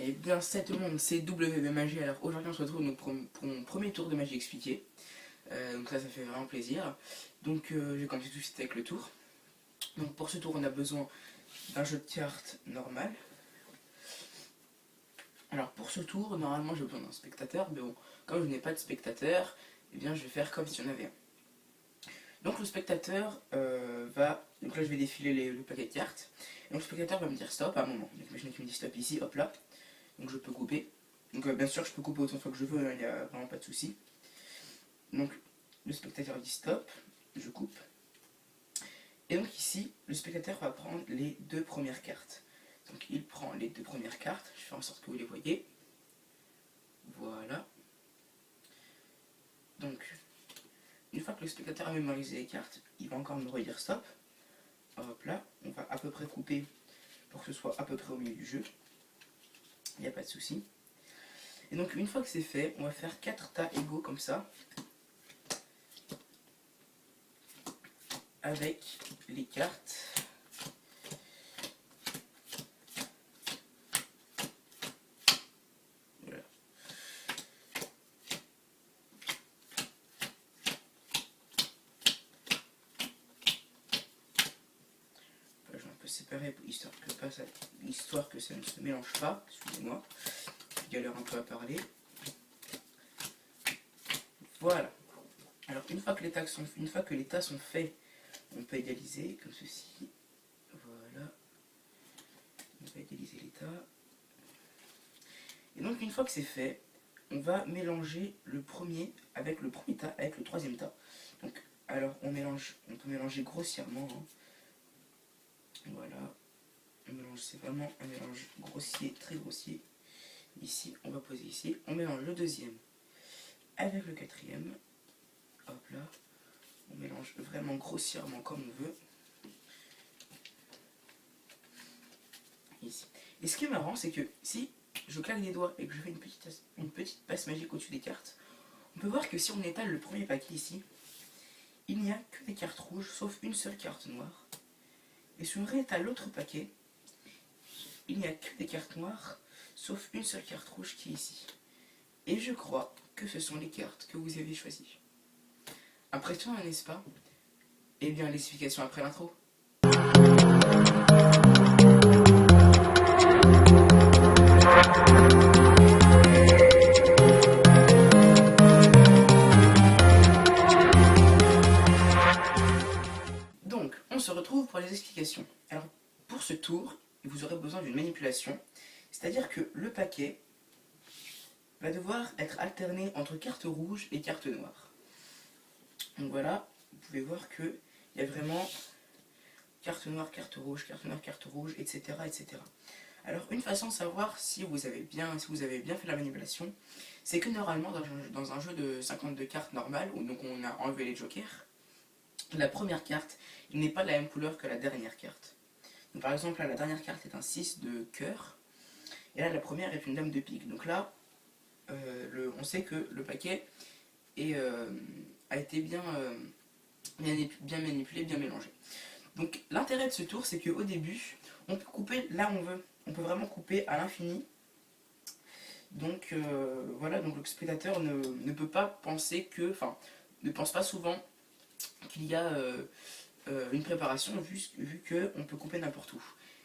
Et bien salut tout le monde, c'est W de Magie. Alors aujourd'hui on se retrouve donc pour mon premier tour de magie expliqué. Donc ça fait vraiment plaisir. Donc je vais commencer tout de suite avec le tour. Donc pour ce tour on a besoin d'un jeu de cartes normal. Alors pour ce tour normalement j'ai besoin d'un spectateur, mais bon, comme je n'ai pas de spectateur, eh bien je vais faire comme si on avait un. Donc le spectateur va, donc là je vais défiler le paquet de cartes. Et donc le spectateur va me dire stop à un moment. Donc imaginez qu'il me dit stop ici, hop là. Donc je peux couper. Donc bien sûr je peux couper autant de fois que je veux, il n'y a vraiment pas de souci. Donc le spectateur dit stop, je coupe. Et donc ici, le spectateur va prendre les deux premières cartes. Donc il prend les deux premières cartes, je fais en sorte que vous les voyez. Voilà. Donc, une fois que le spectateur a mémorisé les cartes, il va encore me redire stop. Hop là, on va à peu près couper pour que ce soit à peu près au milieu du jeu. Il n'y a pas de souci. Et donc une fois que c'est fait, on va faire 4 tas égaux comme ça. Avec les cartes. Voilà. Je vais un peu séparer histoire que ça ne se mélange pas. Excusez-moi, je galère un peu à parler. Voilà. Alors une fois que les tas sont faits, on peut égaliser comme ceci. Voilà. On va égaliser les tas. Et donc une fois que c'est fait, on va mélanger le premier avec le premier tas avec le troisième tas. Donc alors on peut mélanger grossièrement. Hein. Voilà. On mélange, c'est vraiment un mélange grossier, très grossier. Ici, on va poser ici. On mélange le deuxième avec le quatrième. Hop là. On mélange vraiment grossièrement comme on veut. Ici. Et ce qui est marrant, c'est que si je claque des doigts et que je fais une petite passe magique au-dessus des cartes, on peut voir que si on étale le premier paquet ici, il n'y a que des cartes rouges, sauf une seule carte noire. Et si on réétale l'autre paquet, il n'y a que des cartes noires, sauf une seule carte rouge qui est ici. Et je crois que ce sont les cartes que vous avez choisies. Impressionnant, n'est-ce pas? Eh bien, l'explication après l'intro. Donc, on se retrouve pour les explications. Alors, pour ce tour, vous aurez besoin d'une manipulation, c'est-à-dire que le paquet va devoir être alterné entre carte rouge et carte noire. Donc voilà, vous pouvez voir qu'il y a vraiment carte noire, carte rouge, etc., etc. Alors une façon de savoir si vous avez bien fait la manipulation, c'est que normalement dans un jeu de 52 cartes normal, où donc on a enlevé les jokers, la première carte n'est pas de la même couleur que la dernière carte. Donc par exemple là, la dernière carte est un 6 de cœur, et là la première est une dame de pique. Donc là, on sait que le paquet a été bien manipulé, bien mélangé. Donc l'intérêt de ce tour, c'est qu'au début, on peut couper là où on veut. On peut vraiment couper à l'infini. Donc voilà, donc le spectateur ne peut pas penser que, enfin, ne pense pas souvent qu'il y a une préparation, vu qu'on peut couper n'importe où.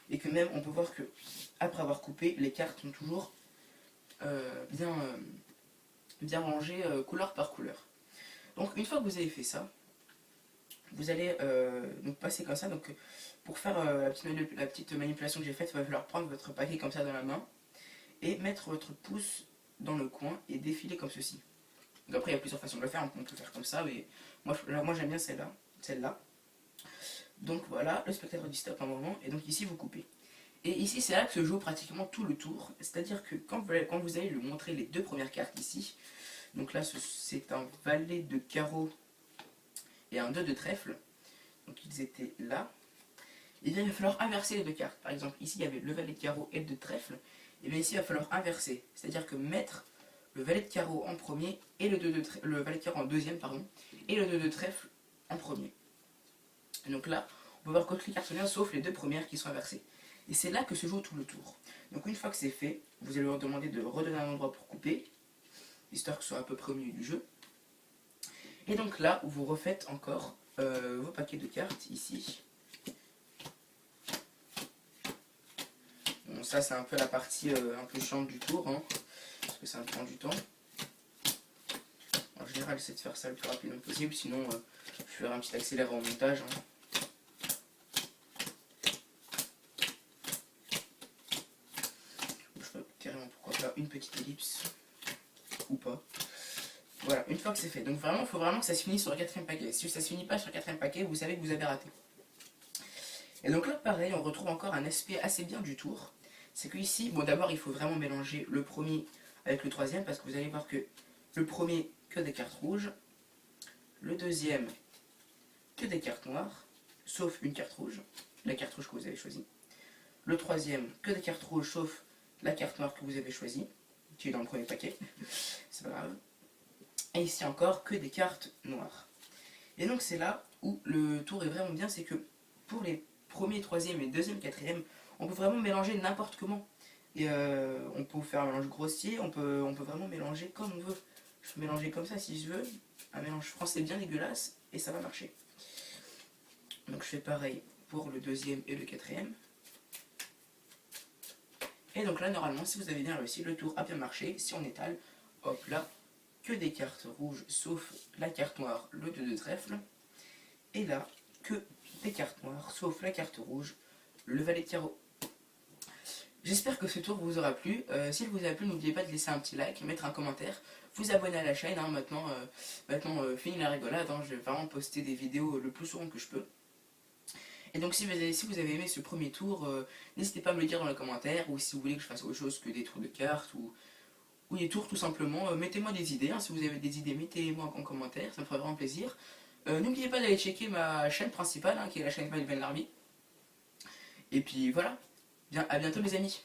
Et que même, on peut voir que après avoir coupé, les cartes sont toujours bien rangées couleur par couleur. Donc une fois que vous avez fait ça, vous allez donc passer comme ça. Donc pour faire la petite manipulation que j'ai faite, il va falloir prendre votre paquet comme ça dans la main et mettre votre pouce dans le coin et défiler comme ceci. Donc après il y a plusieurs façons de le faire, on peut faire comme ça, mais moi j'aime bien celle-là. Donc voilà, le spectateur dit stop un moment, et donc ici vous coupez. Et ici c'est là que se joue pratiquement tout le tour, c'est-à-dire que quand vous allez lui montrer les deux premières cartes ici, donc là c'est un valet de carreau et un 2 de trèfle, donc ils étaient là, et bien il va falloir inverser les deux cartes. Par exemple ici il y avait le valet de carreau et le 2 de trèfle, et bien ici il va falloir inverser, c'est-à-dire que mettre le valet de carreau en premier et le valet de carreau en deuxième, pardon, et le 2 de trèfle en premier. Et donc là, on peut voir que toutes les cartes sont bien sauf les deux premières qui sont inversées. Et c'est là que se joue tout le tour. Donc une fois que c'est fait, vous allez leur demander de redonner un endroit pour couper, histoire que ce soit à peu près au milieu du jeu. Et donc là, vous refaites encore vos paquets de cartes, ici. Bon, ça c'est un peu la partie un peu chiante du tour, hein, parce que ça me prend du temps. En général, j'essaie de faire ça le plus rapidement possible, sinon je ferai un petit accéléré en montage. Hein. Je ferai carrément, pourquoi pas, une petite ellipse, ou pas. Voilà, une fois que c'est fait. Donc vraiment, il faut vraiment que ça se finisse sur le 4e paquet. Si ça ne se finit pas sur le 4e paquet, vous savez que vous avez raté. Et donc là, pareil, on retrouve encore un aspect assez bien du tour. C'est que ici, bon d'abord, il faut vraiment mélanger le premier avec le 3e, parce que vous allez voir que le premier, que des cartes rouges. Le deuxième, que des cartes noires, sauf une carte rouge, la carte rouge que vous avez choisie. Le 3e, que des cartes rouges, sauf la carte noire que vous avez choisie, qui est dans le premier paquet. C'est pas grave. Et ici encore, que des cartes noires. Et donc c'est là où le tour est vraiment bien, c'est que pour les premiers, 3e et 2e, 4e, on peut vraiment mélanger n'importe comment. Et on peut faire un mélange grossier, on peut vraiment mélanger comme on veut. Je peux mélanger comme ça si je veux, un mélange français bien dégueulasse, et ça va marcher. Donc je fais pareil pour le 2e et le 4e. Et donc là, normalement, si vous avez bien réussi, le tour a bien marché. Si on étale, hop là, que des cartes rouges, sauf la carte noire, le 2 de trèfle. Et là, que des cartes noires, sauf la carte rouge, le valet de carreau. J'espère que ce tour vous aura plu. S'il vous a plu, n'oubliez pas de laisser un petit like, mettre un commentaire, vous abonner à la chaîne. Hein. Maintenant, fini la rigolade, hein. Je vais vraiment poster des vidéos le plus souvent que je peux. Et donc si vous avez aimé ce premier tour, n'hésitez pas à me le dire dans les commentaires, ou si vous voulez que je fasse autre chose que des tours de cartes, ou des tours tout simplement, mettez-moi des idées. Hein. Si vous avez des idées, mettez-moi en commentaire, ça me ferait vraiment plaisir. N'oubliez pas d'aller checker ma chaîne principale, hein, qui est la chaîne Ben Larbi. Et puis voilà, bien, à bientôt les amis.